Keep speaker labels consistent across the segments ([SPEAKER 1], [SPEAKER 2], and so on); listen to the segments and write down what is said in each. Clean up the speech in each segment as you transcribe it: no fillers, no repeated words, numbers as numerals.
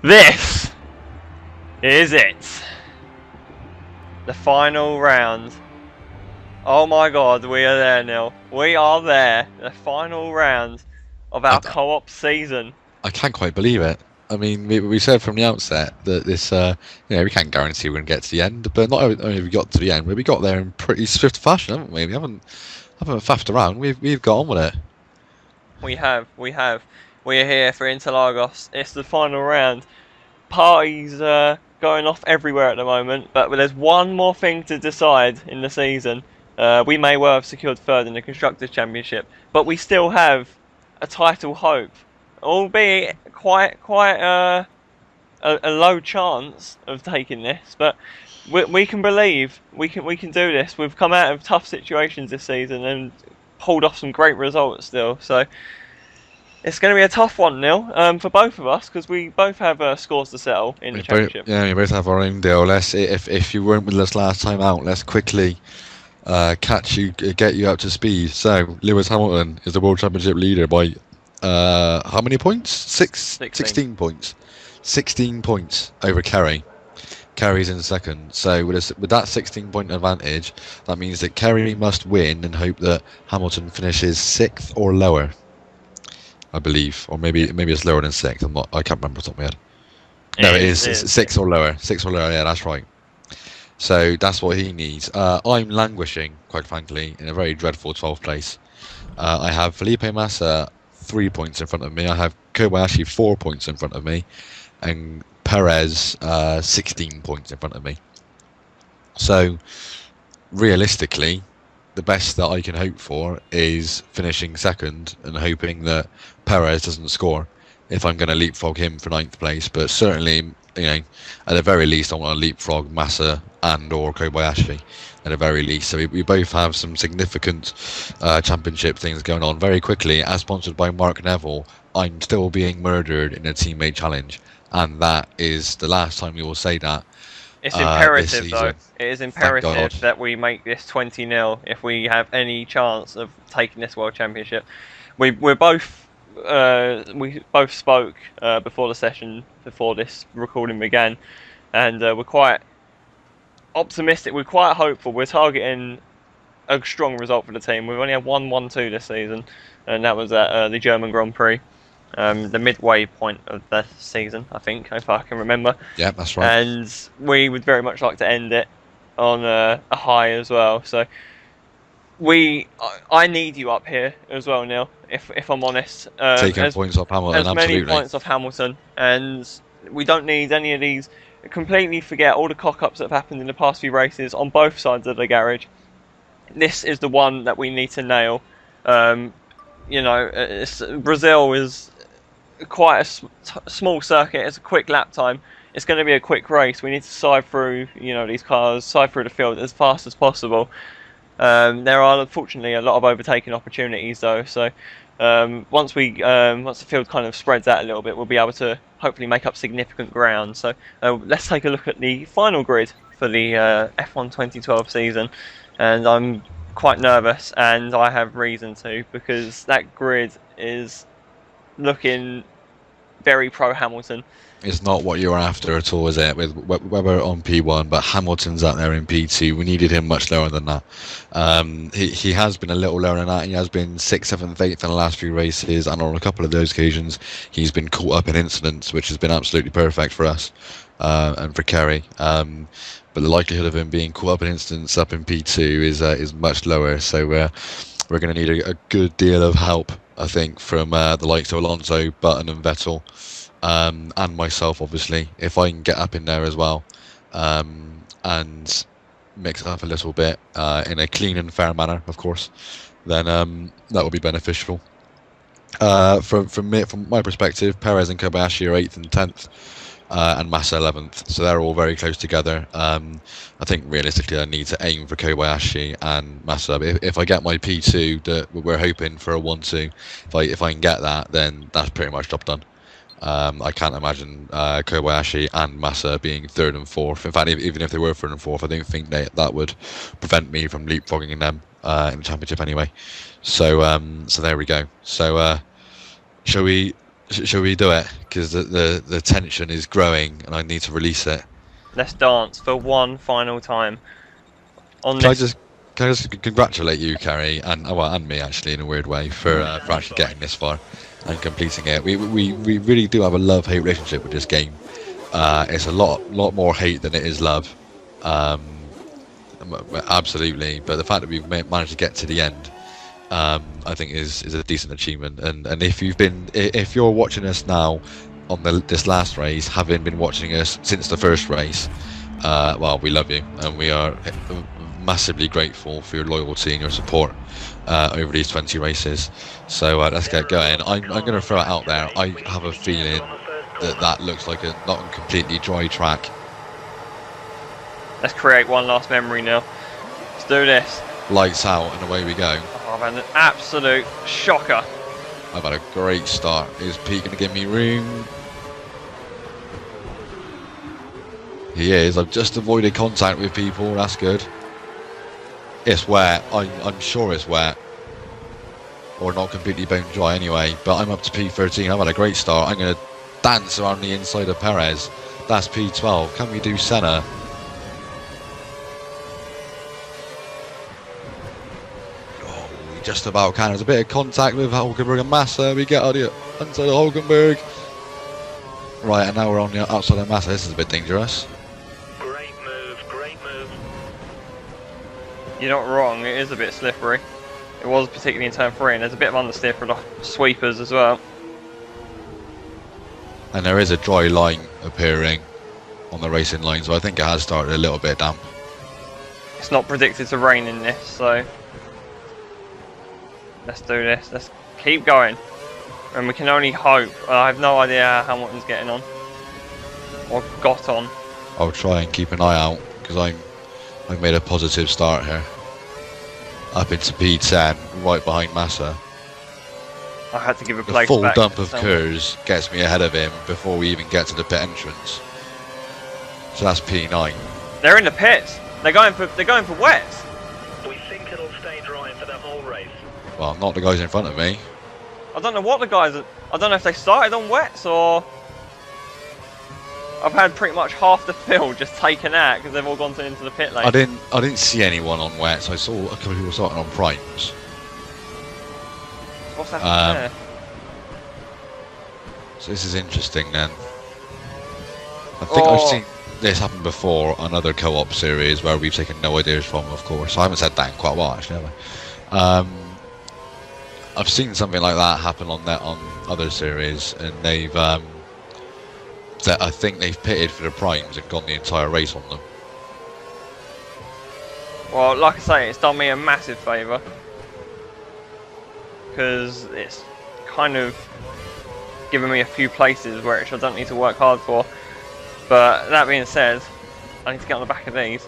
[SPEAKER 1] This is it. The final round. Oh my god, we are there, Neil. We are there. The final round of our co-op season.
[SPEAKER 2] I can't quite believe it. I mean, we said from the outset that this, we can't guarantee we're going to get to the end, but not only have we got to the end, but we got there in pretty swift fashion, haven't we? We haven't faffed around. We've got on with it.
[SPEAKER 1] We have. We are here for Interlagos. It's the final round. Parties going off everywhere at the moment, but there's one more thing to decide in the season. We may well have secured third in the Constructors' Championship, but we still have a title hope, albeit quite a low chance of taking this. But we can believe we can do this. We've come out of tough situations this season and pulled off some great results still. So it's going to be a tough one, Neil, for both of us, because we both have scores to settle in the championship.
[SPEAKER 2] We both have our own deal. If you weren't with us last time out, let's quickly catch you, get you up to speed. So Lewis Hamilton is the World Championship leader by how many points? 16 points. 16 points over Kerry. Kerry's in second. So with that 16-point advantage, that means that Kerry must win and hope that Hamilton finishes 6th or lower, I believe, or maybe it's lower than 6th. I can't remember off the top of my head. No, it is 6 or lower. 6 or lower. Yeah, that's right. So that's what he needs. I'm languishing, quite frankly, in a very dreadful 12th place. I have Felipe Massa 3 points in front of me. I have Kobayashi 4 points in front of me, and Perez 16 points in front of me. So realistically, the best that I can hope for is finishing second and hoping that Perez doesn't score if I'm going to leapfrog him for 9th place. But certainly, at the very least, I want to leapfrog Massa and or Kobayashi at the very least. So we both have some significant championship things going on. Very quickly, as sponsored by Mark Neville, I'm still being murdered in a teammate challenge, and that is the last time we will say that.
[SPEAKER 1] It's imperative, though. It is imperative that we make this 20-0 if we have any chance of taking this World Championship. We both spoke before the session, before this recording began, and we're quite optimistic. We're quite hopeful. We're targeting a strong result for the team. We've only had 1-1-2 this season, and that was at the German Grand Prix. The midway point of the season, I think, if I can remember.
[SPEAKER 2] Yeah, that's right.
[SPEAKER 1] And we would very much like to end it on a high as well. So I need you up here as well, Neil. If I'm honest,
[SPEAKER 2] taking points off Hamilton,
[SPEAKER 1] as many points off Hamilton, and we don't need any of these. Completely forget all the cock-ups that have happened in the past few races on both sides of the garage. This is the one that we need to nail. Brazil is quite a small circuit. It's a quick lap time. It's going to be a quick race. We need to sieve through, these cars, sieve through the field as fast as possible. There are unfortunately a lot of overtaking opportunities though. So once the field kind of spreads out a little bit, we'll be able to hopefully make up significant ground. So let's take a look at the final grid for the F1 2012 season, and I'm quite nervous, and I have reason to, because that grid is looking very pro Hamilton.
[SPEAKER 2] It's not what you're after at all, is it? With Webber on P1, but Hamilton's out there in P2. We needed him much lower than that. He has been a little lower than that. He has been 6th, 7th, 8th in the last few races, and on a couple of those occasions, he's been caught up in incidents, which has been absolutely perfect for us and for Kerry. But the likelihood of him being caught up in incidents up in P2 is much lower. So we're going to need a good deal of help, I think, from the likes of Alonso, Button and Vettel, and myself, obviously, if I can get up in there as well, and mix it up a little bit in a clean and fair manner, of course, then that would be beneficial. From my perspective, Perez and Kobayashi are 8th and 10th. And Massa 11th, so they're all very close together. I think realistically I need to aim for Kobayashi and Massa. If I get my P2, that we're hoping for a 1-2, if I can get that, then that's pretty much job done. I can't imagine Kobayashi and Massa being 3rd and 4th. In fact, even if they were 3rd and 4th, I don't think that would prevent me from leapfrogging them in the championship anyway. So there we go. So shall we Shall we do it? Because the tension is growing and I need to release it.
[SPEAKER 1] Let's dance for one final time on
[SPEAKER 2] Can I
[SPEAKER 1] this.
[SPEAKER 2] just can I just congratulate you, Carrie, and well, and me actually in a weird way for actually getting this far and completing it. We really do have a love-hate relationship with this game. It's a lot more hate than it is love. Absolutely, but the fact that we've managed to get to the end, I think is a decent achievement. And if you're watching us now on this last race, having been watching us since the first race, well, we love you and we are massively grateful for your loyalty and your support over these 20 races. So let's get going. I'm going to throw it out there. I have a feeling that looks like a not completely dry track.
[SPEAKER 1] Let's create one last memory now. Let's do this.
[SPEAKER 2] Lights out and away we go.
[SPEAKER 1] Oh, I've had an absolute shocker.
[SPEAKER 2] I've had a great start. Is Pete going to give me room? He is. I've just avoided contact with people. That's good. It's wet. I'm sure it's wet. Or not completely bone dry anyway. But I'm up to P13. I've had a great start. I'm going to dance around the inside of Perez. That's P12. Can we do Senna? Oh, we just about can. There's a bit of contact with Hulkenberg and Massa. We get on the inside of Hulkenberg. Right, and now we're on the outside of Massa. This is a bit dangerous.
[SPEAKER 3] Great move, great move.
[SPEAKER 1] You're not wrong, it is a bit slippery. It was particularly in turn 3, and there's a bit of understeer for the sweepers as well.
[SPEAKER 2] And there is a dry line appearing on the racing line, so I think it has started a little bit damp.
[SPEAKER 1] It's not predicted to rain in this, so let's do this. Let's keep going. And we can only hope. I have no idea how Hamilton's getting on. Or got on.
[SPEAKER 2] I'll try and keep an eye out, because I've made a positive start here. Up into P10, right behind Massa.
[SPEAKER 1] I had to give a
[SPEAKER 2] The
[SPEAKER 1] place
[SPEAKER 2] full
[SPEAKER 1] back
[SPEAKER 2] dump of
[SPEAKER 1] somewhere.
[SPEAKER 2] Kers gets me ahead of him before we even get to the pit entrance. So that's P9.
[SPEAKER 1] They're in the pits. They're going for wets.
[SPEAKER 3] We think it'll stay dry for the whole race.
[SPEAKER 2] Well, not the guys in front of me.
[SPEAKER 1] I don't know what the guys. I don't know if they started on wets or. I've had pretty much half the field just taken out because they've all gone into the pit lane.
[SPEAKER 2] I didn't see anyone on wets. I saw a couple of people starting on primes.
[SPEAKER 1] What's happening there?
[SPEAKER 2] So this is interesting then. I think I've seen this happen before on other co-op series where we've taken no ideas from, of course. I haven't said that in quite a while actually, have I? I've seen something like that happen on other series, and they've I think they've pitted for the primes and gone the entire race on them.
[SPEAKER 1] Well, like I say, it's done me a massive favour because it's kind of given me a few places which I don't need to work hard for. But that being said, I need to get on the back of these.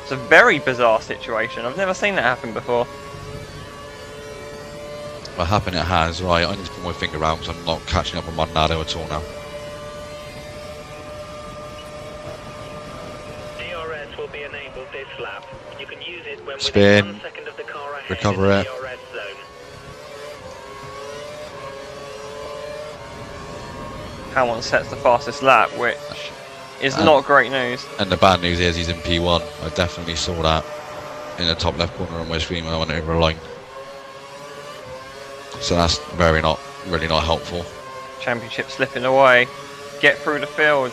[SPEAKER 1] It's a very bizarre situation. I've never seen that happen before.
[SPEAKER 2] What happened it has, right, I need to put my finger out because I'm not catching up on my Nado at all now.
[SPEAKER 3] DRS will be enabled this lap. You can use it when
[SPEAKER 2] Spin.
[SPEAKER 3] within 1 second of the car ahead
[SPEAKER 2] Recover
[SPEAKER 3] in the
[SPEAKER 2] it.
[SPEAKER 3] DRS zone.
[SPEAKER 1] Hamilton sets the fastest lap, which is not great news.
[SPEAKER 2] And the bad news is he's in P1. I definitely saw that in the top left corner on my screen when I went over a line. So that's really not helpful.
[SPEAKER 1] Championship slipping away. Get through the field.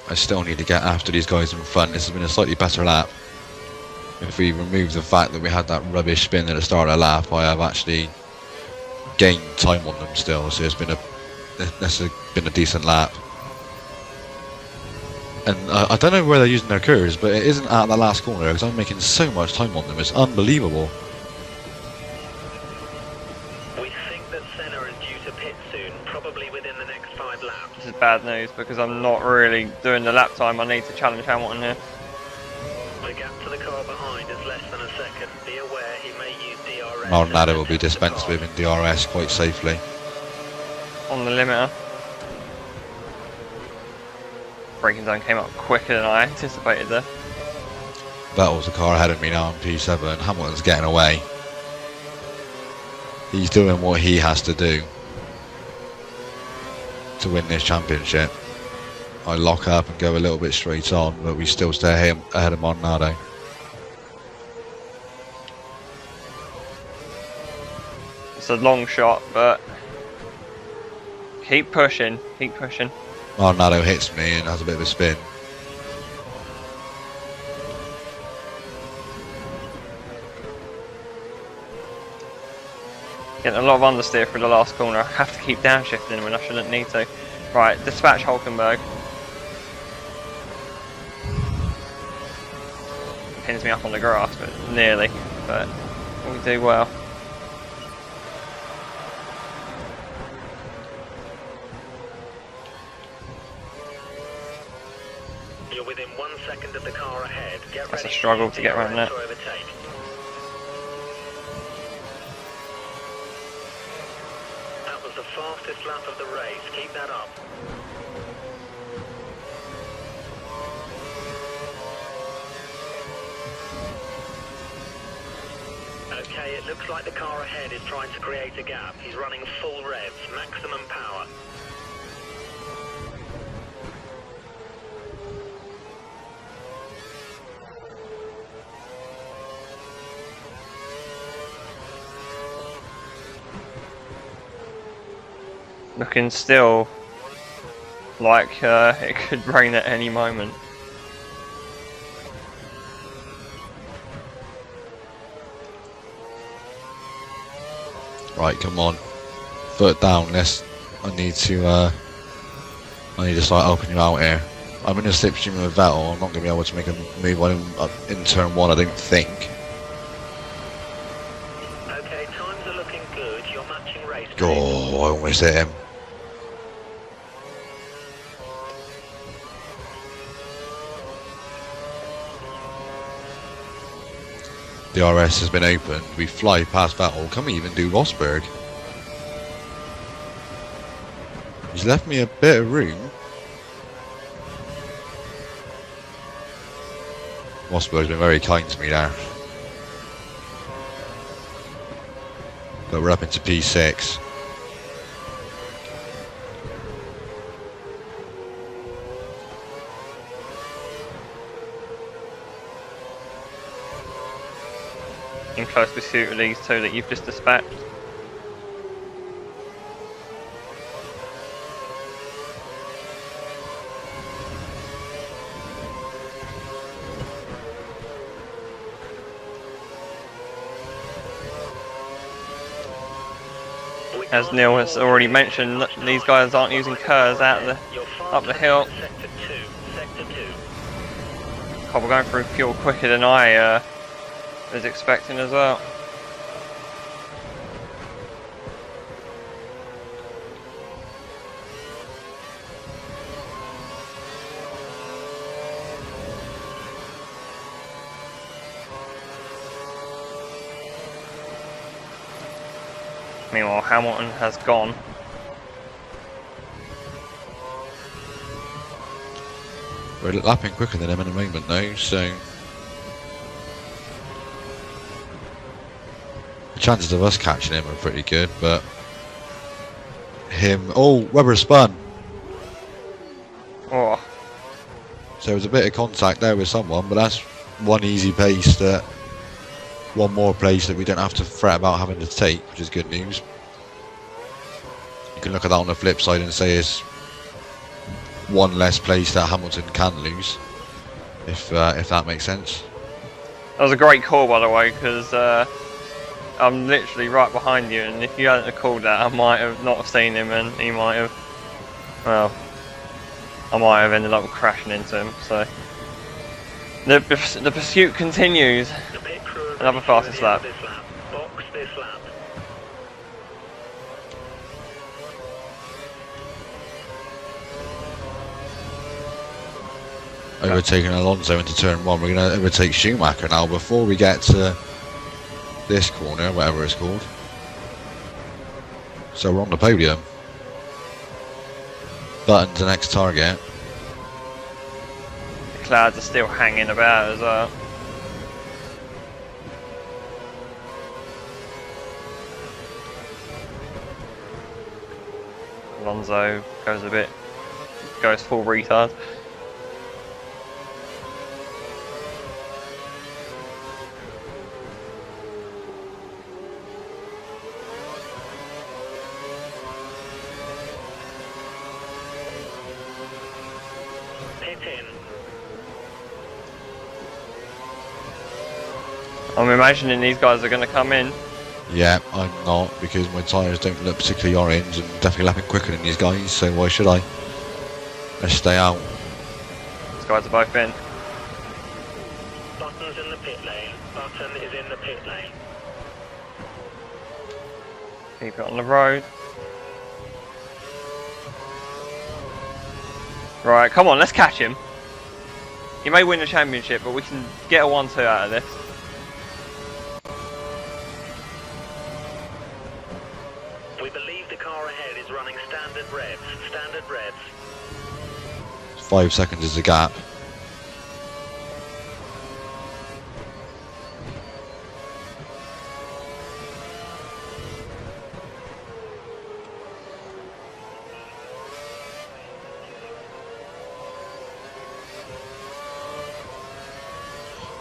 [SPEAKER 2] I still need to get after these guys in front. This has been a slightly better lap. If we remove the fact that we had that rubbish spin at the start of the lap, I have actually gained time on them still. So this has been a decent lap. And I don't know where they're using their curves, but it isn't at the last corner because I'm making so much time on them. It's unbelievable.
[SPEAKER 3] We think that Senna is due to pit soon, probably within the next 5 laps.
[SPEAKER 1] This is bad. bad news because I'm not really doing the lap time. I need to challenge Hamilton here.
[SPEAKER 3] The gap to the car behind is less than a second. Be aware he may use DRS.
[SPEAKER 2] Maldonado will be dispensed with in DRS quite safely.
[SPEAKER 1] On the limiter. Braking zone came up quicker than I anticipated there.
[SPEAKER 2] Vettel's the car ahead of me now on P7. Hamilton's getting away. He's doing what he has to do to win this championship. I lock up and go a little bit straight on, but we still stay ahead of Maldonado.
[SPEAKER 1] It's a long shot, but keep pushing, keep pushing.
[SPEAKER 2] Maldonado hits me and has a bit of a spin.
[SPEAKER 1] Getting a lot of understeer through the last corner. I have to keep downshifting when I shouldn't need to. Right, dispatch Hulkenberg. Pins me up on the grass, but nearly. But we do well.
[SPEAKER 3] You're within 1 second of the car ahead. Get
[SPEAKER 1] That's a
[SPEAKER 3] ready
[SPEAKER 1] struggle to get around that.
[SPEAKER 3] to overtake. That was the fastest lap of the race. Keep that up. Okay, it looks like the car ahead is trying to create a gap. He's running full revs, maximum power.
[SPEAKER 1] Looking still like it could rain at any moment.
[SPEAKER 2] Right, come on. Foot down, I need to start helping you out here. I'm in a slipstream with Vettel. I'm not going to be able to make a move on him in turn 1, I don't think.
[SPEAKER 3] Okay, times are looking good. You're matching race.
[SPEAKER 2] Oh, I almost hit him. DRS has been opened. We fly past Vettel. Can we even do Rosberg? He's left me a bit of room. Rosberg's been very kind to me there. But we're up into P6.
[SPEAKER 1] In close pursuit of these two that you've just dispatched. As Neil has already mentioned, these guys aren't using curves up the hill. God, we're going through fuel quicker than I was expecting as well. Meanwhile, Hamilton has gone.
[SPEAKER 2] We're lapping quicker than him in a moment though, so the chances of us catching him are pretty good, but him... Oh, Webber spun!
[SPEAKER 1] Oh,
[SPEAKER 2] So there was a bit of contact there with someone, but that's one easy pace that... One more place that we don't have to fret about having to take, which is good news. You can look at that on the flip side and say it's one less place that Hamilton can lose, if that makes sense.
[SPEAKER 1] that was a great call, by the way, because I'm literally right behind you, and if you hadn't have called that, I might have not seen him, and he might have, well, I might have ended up crashing into him. So the pursuit continues. Another fastest lap.
[SPEAKER 3] Box this lap.
[SPEAKER 2] overtaking Alonso into turn 1. We're going to overtake Schumacher now before we get to this corner, whatever it's called. So we're on the podium. Button's the next target.
[SPEAKER 1] The clouds are still hanging about as well. Alonso goes full retard.
[SPEAKER 3] Pit in.
[SPEAKER 1] I'm imagining these guys are going to come in.
[SPEAKER 2] Yeah, I'm not, because my tyres don't look particularly orange and definitely lapping quicker than these guys, so why should I? Let's stay out.
[SPEAKER 1] These guys are both in.
[SPEAKER 3] Button's in the pit lane. Button is in the pit lane.
[SPEAKER 1] Keep it on the road. Right, come on, let's catch him. He may win the championship, but we can get a 1-2 out of this.
[SPEAKER 3] We believe the car ahead is running standard revs. Standard revs.
[SPEAKER 2] 5 seconds is the gap.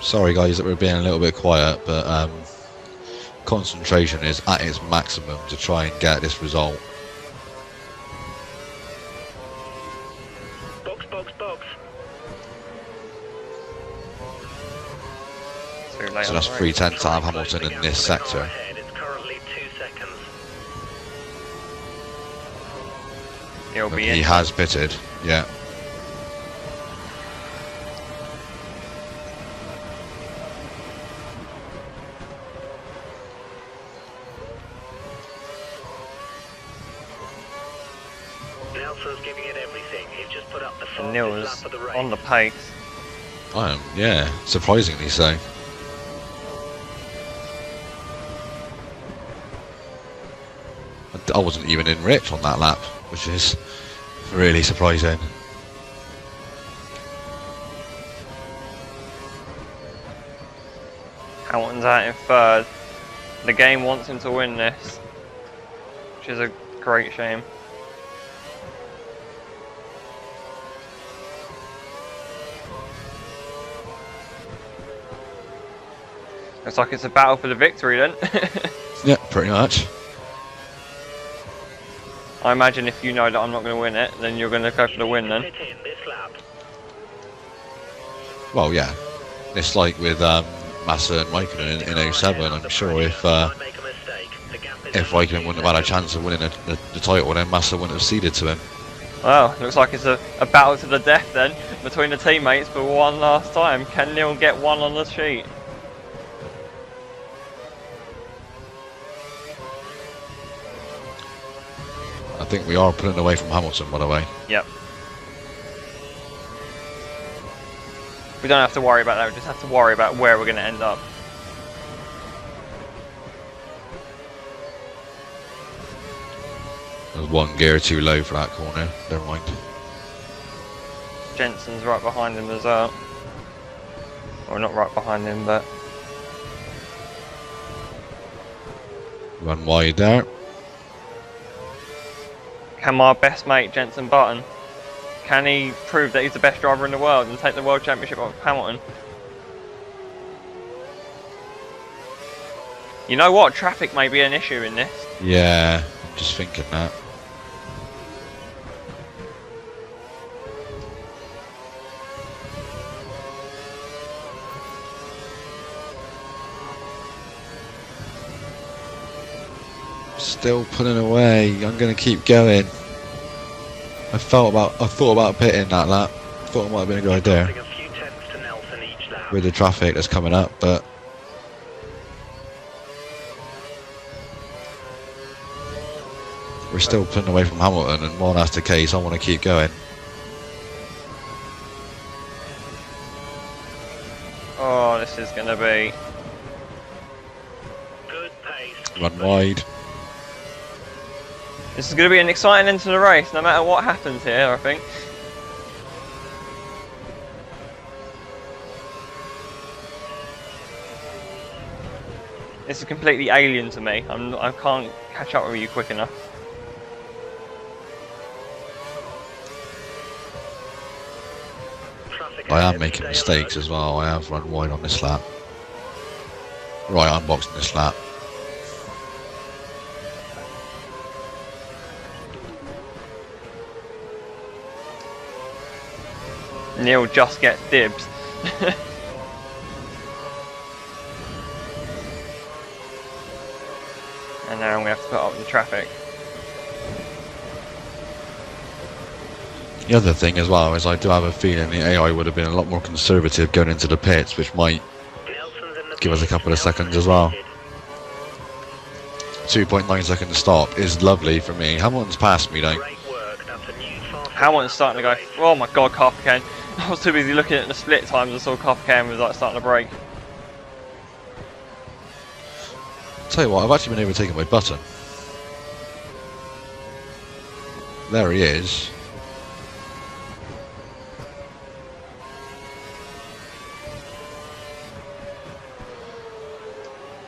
[SPEAKER 2] Sorry guys that we're being a little bit quiet, but concentration is at its maximum to try and get this result.
[SPEAKER 3] Box, box, box.
[SPEAKER 1] Too late
[SPEAKER 2] So
[SPEAKER 1] on
[SPEAKER 2] that's
[SPEAKER 1] the race.
[SPEAKER 2] 3 tenths out of Hamilton in this sector.
[SPEAKER 3] Ahead. It's currently 2 seconds.
[SPEAKER 1] He'll be
[SPEAKER 2] He
[SPEAKER 1] in.
[SPEAKER 2] has pitted, yeah.
[SPEAKER 3] Nelson's giving it everything. He's just put up the fastest
[SPEAKER 1] Nils
[SPEAKER 3] lap of the race.
[SPEAKER 1] on the pace.
[SPEAKER 2] I am, yeah, surprisingly so. I wasn't even in Rich on that lap, which is really surprising.
[SPEAKER 1] Hamilton's out in 3rd. The game wants him to win this, which is a great shame. Looks like it's a battle for the victory then.
[SPEAKER 2] Yeah, pretty much.
[SPEAKER 1] I imagine if you know that I'm not going to win it, then you're going to go for the win then.
[SPEAKER 3] Pit in this lap.
[SPEAKER 2] Well, yeah. It's like with Massa and Raikkonen in 07. I'm sure if Raikkonen wouldn't have had a chance of winning the title, then Massa wouldn't have ceded to him.
[SPEAKER 1] Well, looks like it's a battle to the death then, between the teammates for one last time. Can Neil get one on the sheet?
[SPEAKER 2] I think we are pulling away from Hamilton, by the way.
[SPEAKER 1] Yep. We don't have to worry about that, we just have to worry about where we're going to end up.
[SPEAKER 2] There's one gear too low for that corner. Never mind.
[SPEAKER 1] Jensen's right behind him as well. Or not right behind him, but...
[SPEAKER 2] Run wide there.
[SPEAKER 1] Can my best mate, Jensen Button, can he prove that he's the best driver in the world and take the World Championship off Hamilton? You know what? Traffic may be an issue in this.
[SPEAKER 2] Yeah, I'm just thinking that. Still pulling away. I'm going to keep going. I thought about pitting that lap. Thought it might have been a good idea
[SPEAKER 3] A few tenths to Nelson each lap.
[SPEAKER 2] with the traffic that's coming up, but we're still pulling away from Hamilton, and while that's the case, I want to keep going.
[SPEAKER 1] Oh, this is going to be...
[SPEAKER 3] Good pace.
[SPEAKER 2] Run wide.
[SPEAKER 1] This is going to be an exciting end to the race, no matter what happens here, I think. This is completely alien to me. I can't catch up with you quick enough.
[SPEAKER 3] Traffic
[SPEAKER 2] I am
[SPEAKER 3] ahead,
[SPEAKER 2] making
[SPEAKER 3] stay
[SPEAKER 2] mistakes
[SPEAKER 3] alert.
[SPEAKER 2] as well. I have run wide on this lap. Right, I'm boxing this lap.
[SPEAKER 1] Neil just gets dibs. And now we have to put up the traffic.
[SPEAKER 2] The other thing as well is I do have a feeling the AI would have been a lot more conservative going into the pits, which might
[SPEAKER 3] Nelson's in the
[SPEAKER 2] give us a
[SPEAKER 3] pits.
[SPEAKER 2] couple of
[SPEAKER 3] Nelson
[SPEAKER 2] seconds as well.
[SPEAKER 3] defeated.
[SPEAKER 2] 2.9 second stop is lovely for me. Hamilton's passed me though.
[SPEAKER 3] Great work. That's a new fast
[SPEAKER 1] Hamilton's starting to go.
[SPEAKER 3] race.
[SPEAKER 1] Oh my god, Carpacane. I was too busy looking at the split times and saw Carpacane was like starting to break.
[SPEAKER 2] Tell you what, I've actually been overtaken by Button. There he is.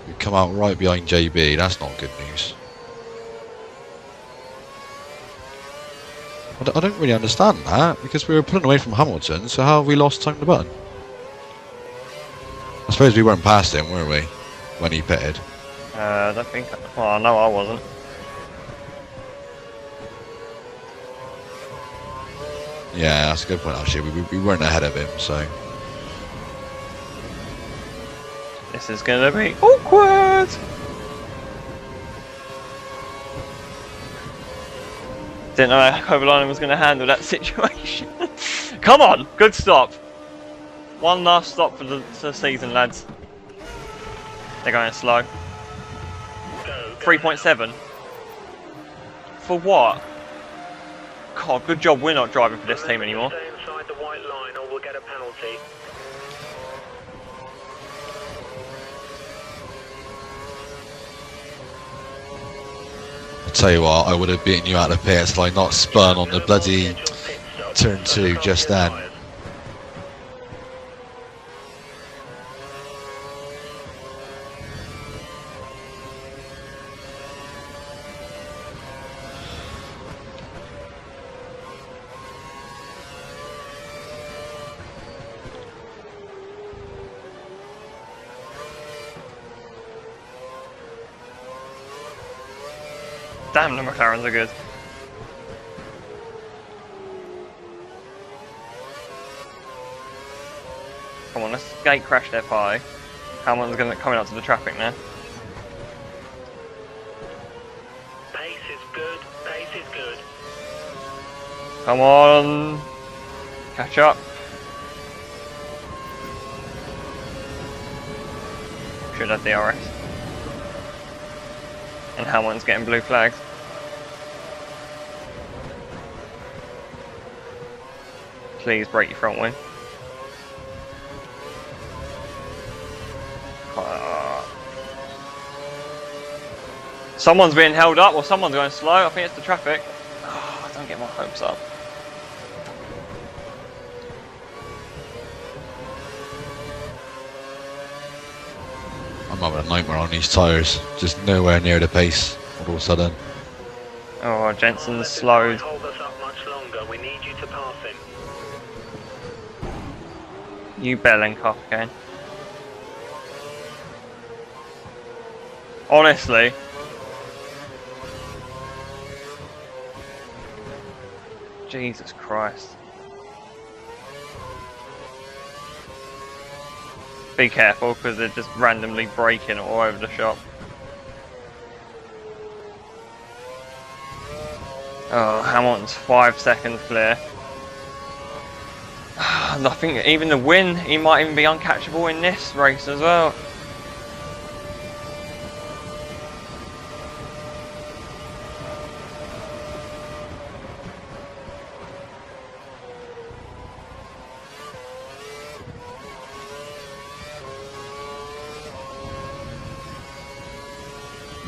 [SPEAKER 2] We come out right behind JB, that's not good news. I don't really understand that, because we were pulling away from Hamilton, so how have we lost time to Button? I suppose we weren't past him, were we? When he pitted.
[SPEAKER 1] I don't think. Well, no, I wasn't.
[SPEAKER 2] Yeah, that's a good point actually. We weren't ahead of him, so.
[SPEAKER 1] This is gonna be awkward. Didn't know how Kovalainen was gonna handle that situation. Come on, good stop. One last stop for the season, lads. They're going slow.
[SPEAKER 3] Go, go.
[SPEAKER 1] 3.7. For what? God, good job we're not driving for this team anymore.
[SPEAKER 3] Stay inside the white line or we'll get a penalty.
[SPEAKER 2] I tell you what, I would have beaten you out of the pits had I not spun on the bloody turn 2 just then.
[SPEAKER 1] Damn, the McLarens are good. Come on, let's gate crash their pie. Hamilton's coming up to the traffic now.
[SPEAKER 3] Pace is good. Pace is good.
[SPEAKER 1] Come on, catch up. Should have DRS. And Hamilton's getting blue flags. Please break your front wing. Someone's being held up or someone's going slow. I think it's the traffic. Oh, don't get my hopes up.
[SPEAKER 2] I'm having a nightmare on these tyres. Just nowhere near the pace all of a sudden.
[SPEAKER 1] Oh, Jensen's
[SPEAKER 3] This
[SPEAKER 1] slowed.
[SPEAKER 3] won't hold us up much longer. We need you to pass him.
[SPEAKER 1] You belling cough again. Honestly. Jesus Christ. Be careful because they're just randomly braking all over the shop. Oh, Hamilton's 5 seconds clear. And I think even the win, he might even be uncatchable in this race as well.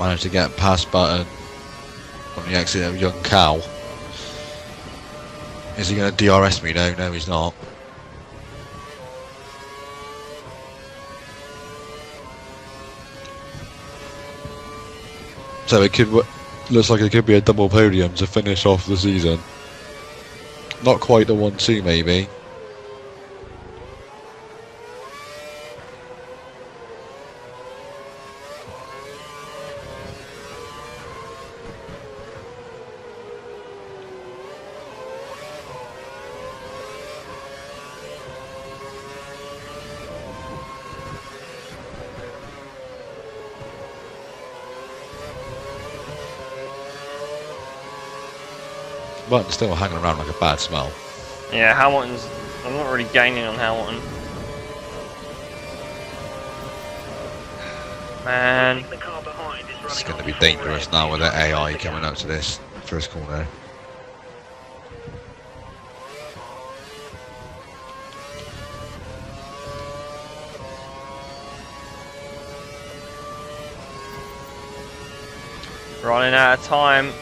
[SPEAKER 2] managed to get past Button on the exit of Young Cow. Is he going to DRS me? No, no, he's not. So it could looks like it could be a double podium to finish off the season. Not quite the 1-2 maybe. But still hanging around like a bad smell.
[SPEAKER 1] Yeah, Hamilton's. I'm not really gaining on Hamilton. Man.
[SPEAKER 2] It's going to be dangerous now with the AI coming out to this first corner.
[SPEAKER 1] Running out of time.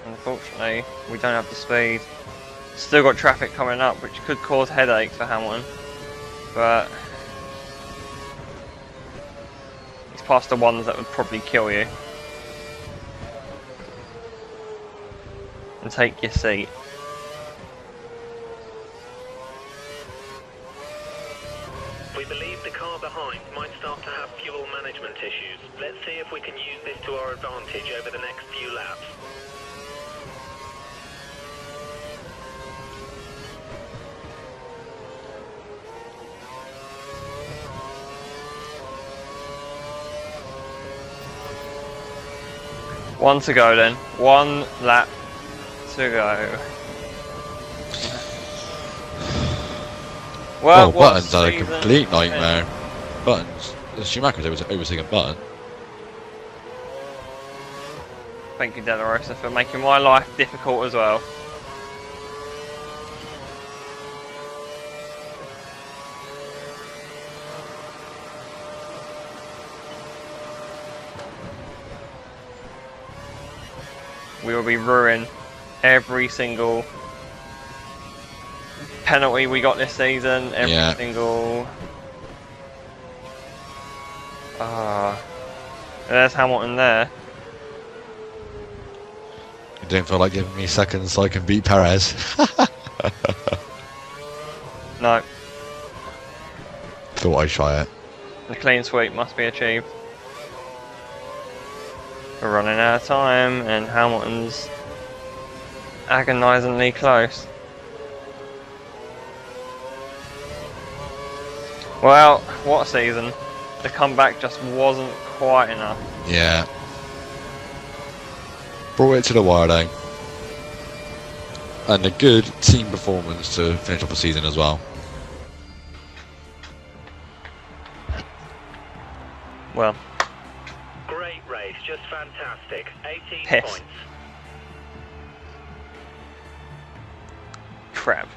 [SPEAKER 1] Unfortunately, we don't have the speed. Still got traffic coming up, which could cause headaches for Hamilton. But he's past the ones that would probably kill you. And take your seat.
[SPEAKER 3] We believe the car behind might start to have fuel management issues. Let's see if we can use this to our advantage over the next few laps.
[SPEAKER 1] One to go then. One lap to go.
[SPEAKER 2] Well, Button's had a complete nightmare. Button's. Schumacher's overtaking Button.
[SPEAKER 1] Thank you, De La Rosa, for making my life difficult as well. We will be ruining every single penalty we got this season, every single... there's Hamilton there.
[SPEAKER 2] You don't feel like giving me seconds so I can beat Perez?
[SPEAKER 1] No.
[SPEAKER 2] Thought I'd try it.
[SPEAKER 1] The clean sweep must be achieved. We're running out of time and Hamilton's agonisingly close. Well, what a season. The comeback just wasn't quite enough.
[SPEAKER 2] Yeah. Brought it to the wire though. And a good team performance to finish off the season as well.
[SPEAKER 1] Well.
[SPEAKER 3] Great race, just fantastic. 18
[SPEAKER 1] Piss.
[SPEAKER 3] points.
[SPEAKER 1] Crap.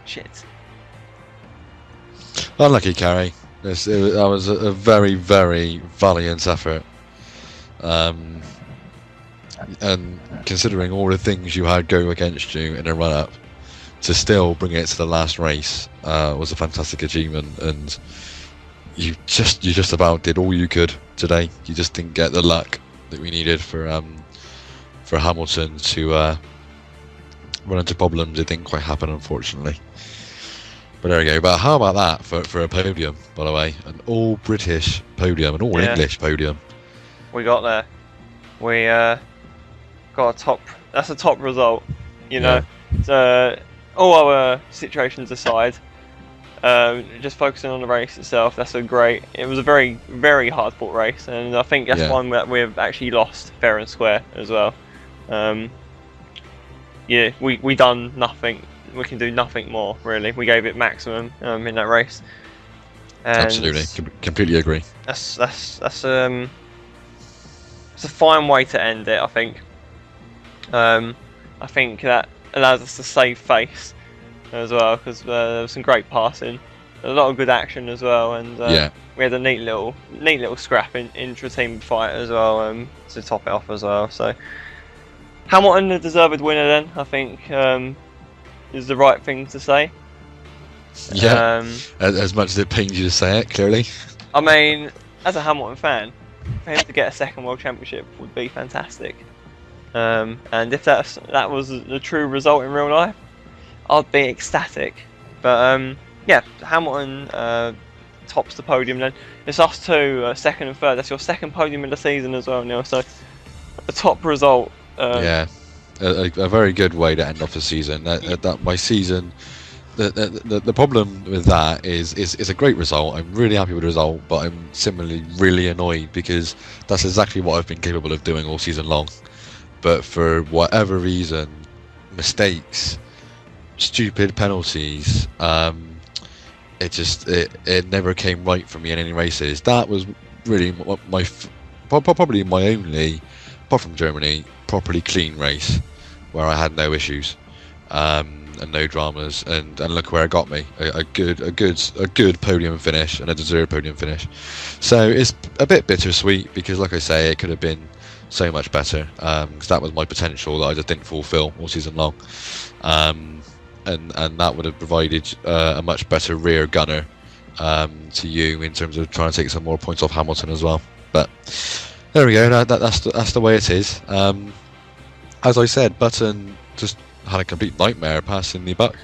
[SPEAKER 1] Shit.
[SPEAKER 2] Unlucky, Carrie. That was a very, very valiant effort. And considering all the things you had go against you in a run-up, to still bring it to the last race was a fantastic achievement. And you just about did all you could today. You just didn't get the luck that we needed for Hamilton to run into problems. It didn't quite happen, unfortunately. But there we go. But how about that for a podium, by the way? An all-British podium, an all-English podium.
[SPEAKER 1] We got there. We got a top... That's a top result, you know. So, all our situations aside, just focusing on the race itself, that's a great... It was a very, very hard-fought race, and I think that's one that we've actually lost fair and square as well. Yeah, we done nothing. We can do nothing more, really. We gave it maximum in that race. And
[SPEAKER 2] absolutely, completely agree.
[SPEAKER 1] That's it's a fine way to end it, I think. I think that allows us to save face as well, because there was some great passing. a lot of good action as well, and
[SPEAKER 2] Yeah.
[SPEAKER 1] we had a neat little scrap in intra-team fight as well, to top it off as well. So Hamilton, the deserved winner, then I think is the right thing to say.
[SPEAKER 2] Yeah. As much as it pains you to say it, clearly.
[SPEAKER 1] I mean, as a Hamilton fan, for him to get a second World Championship would be fantastic. And if that was the true result in real life, I'd be ecstatic. But yeah, Hamilton tops the podium then. It's us two, second and third. That's your second podium of the season as well, Neil. So a top result.
[SPEAKER 2] Yeah, a very good way to end off the season. My season. The problem with that is it's a great result. I'm really happy with the result, but I'm similarly really annoyed because that's exactly what I've been capable of doing all season long. But for whatever reason, mistakes, stupid penalties, it never came right for me in any races. That was really probably my only, apart from Germany, properly clean race where I had no issues. And no dramas, and look where it got me. A good podium finish and a deserved podium finish. So it's a bit bittersweet because, like I say, it could have been so much better. Because that was my potential that I just didn't fulfil all season long. And that would have provided a much better rear gunner to you in terms of trying to take some more points off Hamilton as well. But there we go. That's the way it is. As I said, Button just had a complete nightmare passing the back.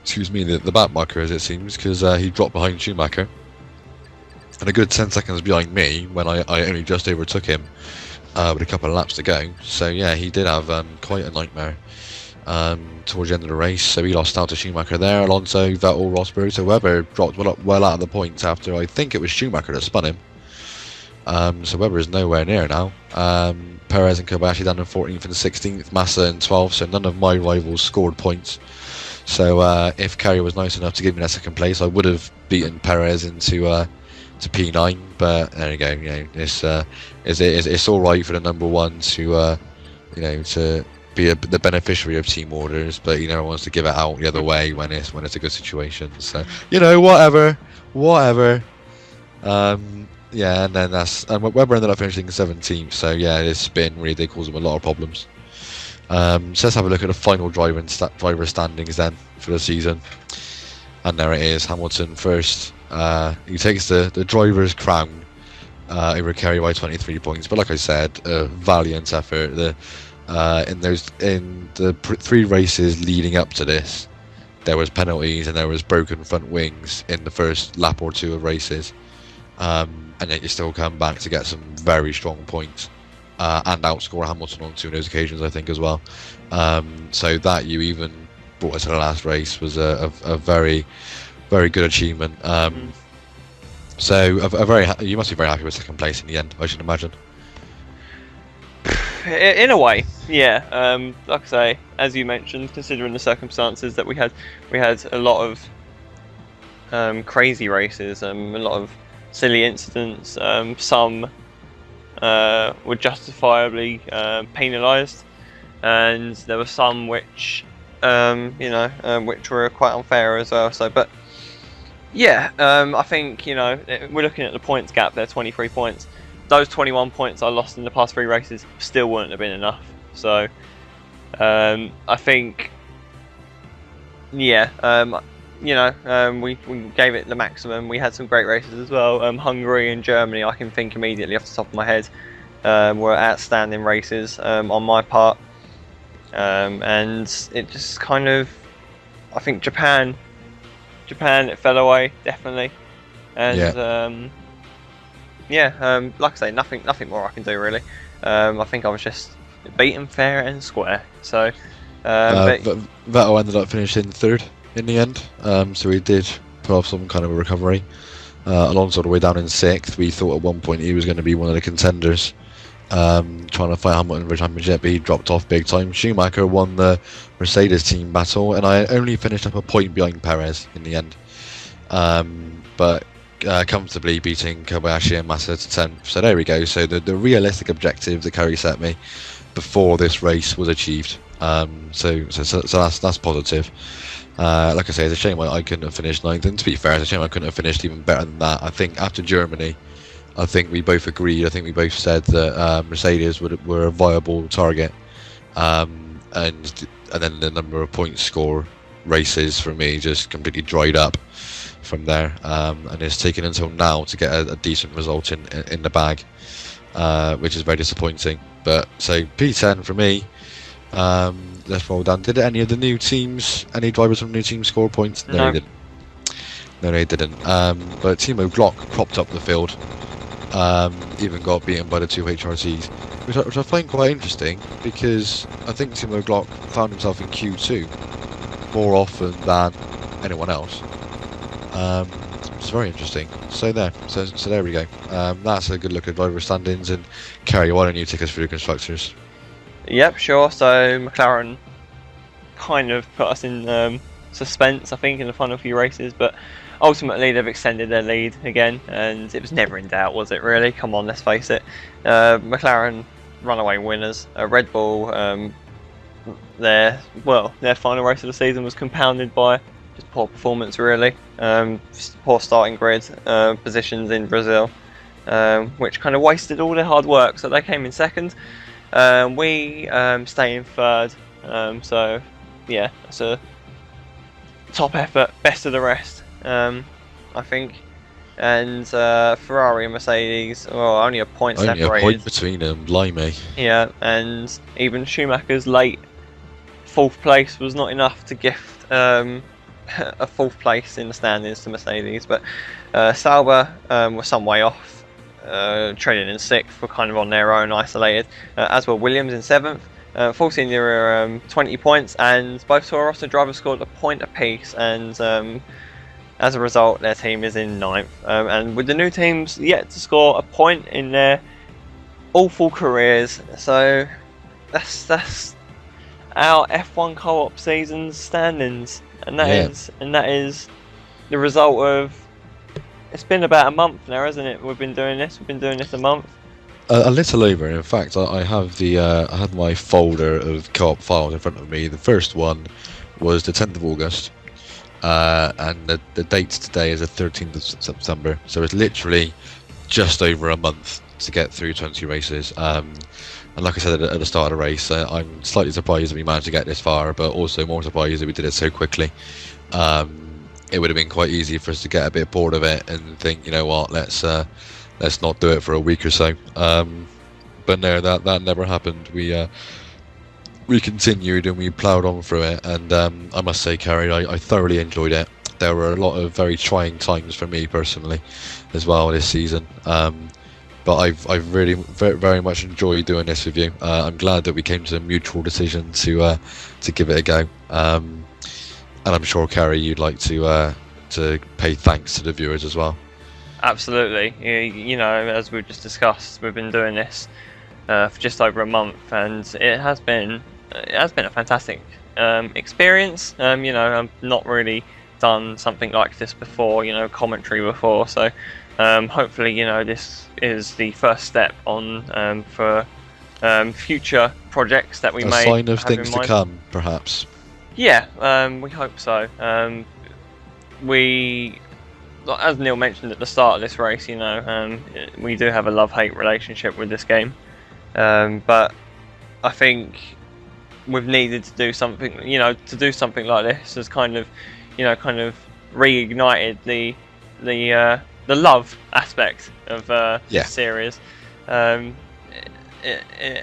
[SPEAKER 2] Excuse me, the back marker, as it seems, because he dropped behind Schumacher, and a good 10 seconds behind me when I only just overtook him with a couple of laps to go. So yeah, he did have quite a nightmare towards the end of the race. So he lost out to Schumacher there. Alonso, Vettel, Rosberg, so Webber dropped well out of the points after I think it was Schumacher that spun him. So Webber is nowhere near now. Perez and Kobayashi down in 14th and 16th, Massa in 12th, so none of my rivals scored points. So if Kerry was nice enough to give me that second place, I would have beaten Perez into to P9. But there you go. You know, it's all right for the number one to to be the beneficiary of team orders, but he never wants to give it out the other way when it's a good situation. So whatever. Yeah, and then Webber ended up finishing 17th, so yeah, this spin really did cause him a lot of problems. So let's have a look at the final driver standings then for the season. And there it is, Hamilton first. He takes the driver's crown over Kerry by 23 points, but like I said, a valiant effort. In the 3 races leading up to this, there was penalties and there was broken front wings in the first lap or 2 of races. And yet you still come back to get some very strong points and outscore Hamilton on 2 of those occasions, I think, as well. So that you even brought us to the last race was a very, very good achievement. So you must be very happy with second place in the end, I should imagine.
[SPEAKER 1] In a way, yeah. Like I say, as you mentioned, considering the circumstances that we had a lot of crazy races, a lot of silly incidents. Some were justifiably penalised, and there were some which, which were quite unfair as well. So, but yeah, I think we're looking at the points gap there, 23 points. Those 21 points I lost in the past 3 races still wouldn't have been enough. So, I think, yeah. We gave it the maximum. We had some great races as well. Hungary and Germany, I can think immediately off the top of my head, were outstanding races on my part. And it just kind of, I think Japan, it fell away definitely. And like I say, nothing more I can do really. I think I was just beaten fair and square. So, but
[SPEAKER 2] Vettel ended up finishing 3rd. In the end, so he did put off some kind of a recovery. Alonso all the way down in 6th. We thought at one point he was going to be one of the contenders, trying to fight Hamilton for the championship, but he dropped off big time. Schumacher won the Mercedes team battle, and I only finished up a point behind Perez in the end, but comfortably beating Kobayashi and Massa to 10th. So there we go. So the realistic objective that Kerry set me before this race was achieved. So that's positive. Like I say, it's a shame I couldn't have finished ninth, and to be fair, it's a shame I couldn't have finished even better than that. I think after Germany, I think we both agreed. I think we both said that Mercedes were a viable target, and then the number of points score races for me just completely dried up from there, and it's taken until now to get a decent result in the bag, which is very disappointing. But so P10 for me. Let's roll down. Did any of the new teams, any drivers from new teams score points? No, they didn't. No, they didn't. But Timo Glock cropped up the field. Even got beaten by the two HRTs, which I find quite interesting, because I think Timo Glock found himself in Q2 more often than anyone else. It's very interesting. So there we go. That's a good look at driver standings. And Kerry, why don't you take us through the constructors?
[SPEAKER 1] Yep, sure. So McLaren kind of put us in suspense, I think, in the final few races, but ultimately they've extended their lead again, and it was never in doubt, was it really? Come on, let's face it. McLaren runaway winners. Red Bull, their final race of the season was compounded by just poor performance, really. Poor starting grid positions in Brazil, which kind of wasted all their hard work. So they came in second. We stay in third, so yeah, it's a top effort, best of the rest, I think. And Ferrari and Mercedes, well, only a point separated.
[SPEAKER 2] Only a point between them, blimey.
[SPEAKER 1] Yeah, and even Schumacher's late fourth place was not enough to gift a fourth place in the standings to Mercedes. But Sauber were some way off. Trading in sixth were kind of on their own, isolated, as were Williams in seventh. 14 were 20 points, and both Toro Rosso drivers scored a point apiece, and as a result their team is in ninth. And with the new teams yet to score a point in their awful careers, so that's our F1 co-op season's standings, and that is the result of. It's been about a month now, hasn't it? We've been doing this a month.
[SPEAKER 2] A little over. In fact, I have I had my folder of co-op files in front of me. The first one was the 10th of August, and the date today is the 13th of September. So it's literally just over a month to get through 20 races. And like I said at the start of the race, I'm slightly surprised that we managed to get this far, but also more surprised that we did it so quickly. It would have been quite easy for us to get a bit bored of it and think, you know what, let's not do it for a week or so. But no, that never happened. We continued and we ploughed on through it, and I must say, Kerry, I thoroughly enjoyed it. There were a lot of very trying times for me personally as well this season. But I've really very much enjoyed doing this with you. I'm glad that we came to a mutual decision to give it a go. And I'm sure, Kerry, you'd like to pay thanks to the viewers as well.
[SPEAKER 1] Absolutely. You know, as we've just discussed, we've been doing this for just over a month, and it has been a fantastic experience. You know, I've not really done something like this before. You know, commentary before. So hopefully, you know, this is the first step on for future projects that we may
[SPEAKER 2] a sign of
[SPEAKER 1] have
[SPEAKER 2] things
[SPEAKER 1] in
[SPEAKER 2] to
[SPEAKER 1] mind.
[SPEAKER 2] come, perhaps.
[SPEAKER 1] Yeah, we hope so. We, as Neil mentioned at the start of this race, you know, we do have a love-hate relationship with this game. But I think we've needed to do something, you know, to do something like this has kind of reignited the love aspect of this series. It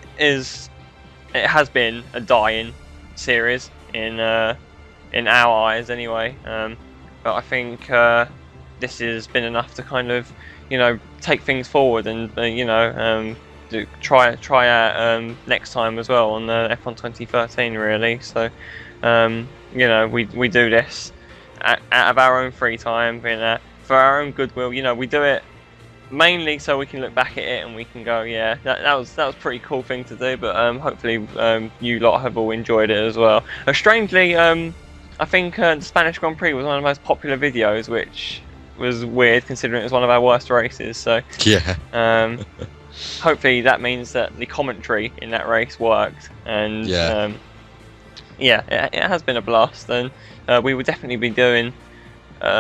[SPEAKER 1] has been a dying series in our eyes anyway, but I think this has been enough to kind of, you know, take things forward and you know, try out next time as well on the F1 2013 really. So you know, we do this out of our own free time, for our own goodwill. You know, we do it mainly so we can look back at it and we can go, yeah, that was a pretty cool thing to do. But hopefully you lot have all enjoyed it as well. Strangely, I think the Spanish Grand Prix was one of the most popular videos, which was weird considering it was one of our worst races. So
[SPEAKER 2] yeah,
[SPEAKER 1] hopefully that means that the commentary in that race worked, and yeah, it has been a blast, and we will definitely be doing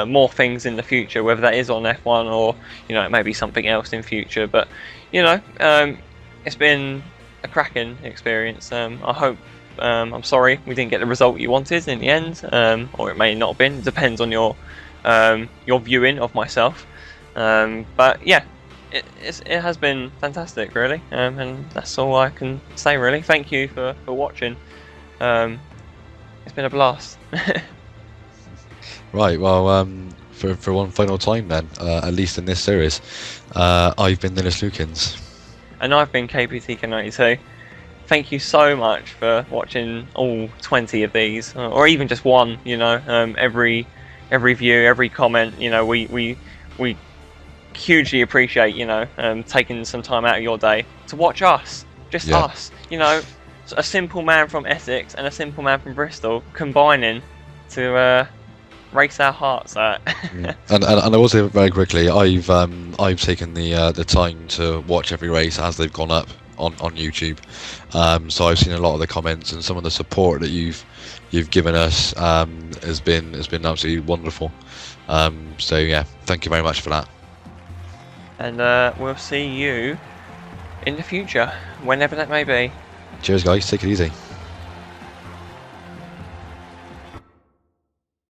[SPEAKER 1] more things in the future, whether that is on F1 or it may be something else in future. But it's been a cracking experience. I hope. I'm sorry we didn't get the result you wanted in the end, or it may not have been. It depends on your viewing of myself. But yeah, it has been fantastic, really, and that's all I can say, really. Thank you for watching. It's been a blast.
[SPEAKER 2] Right, well, for one final time then, at least in this series, I've been NillisLukins.
[SPEAKER 1] And I've been KPTK92. Thank you so much for watching all 20 of these, or even just one. Every view, every comment. We hugely appreciate taking some time out of your day to watch us, just us. A simple man from Essex and a simple man from Bristol combining to race our hearts out.
[SPEAKER 2] and I will say very quickly, I've taken the time to watch every race as they've gone up on YouTube. So I've seen a lot of the comments, and some of the support that you've given us has been absolutely wonderful. So yeah, thank you very much for that.
[SPEAKER 1] And we'll see you in the future, whenever that may be.
[SPEAKER 2] Cheers guys, take it easy.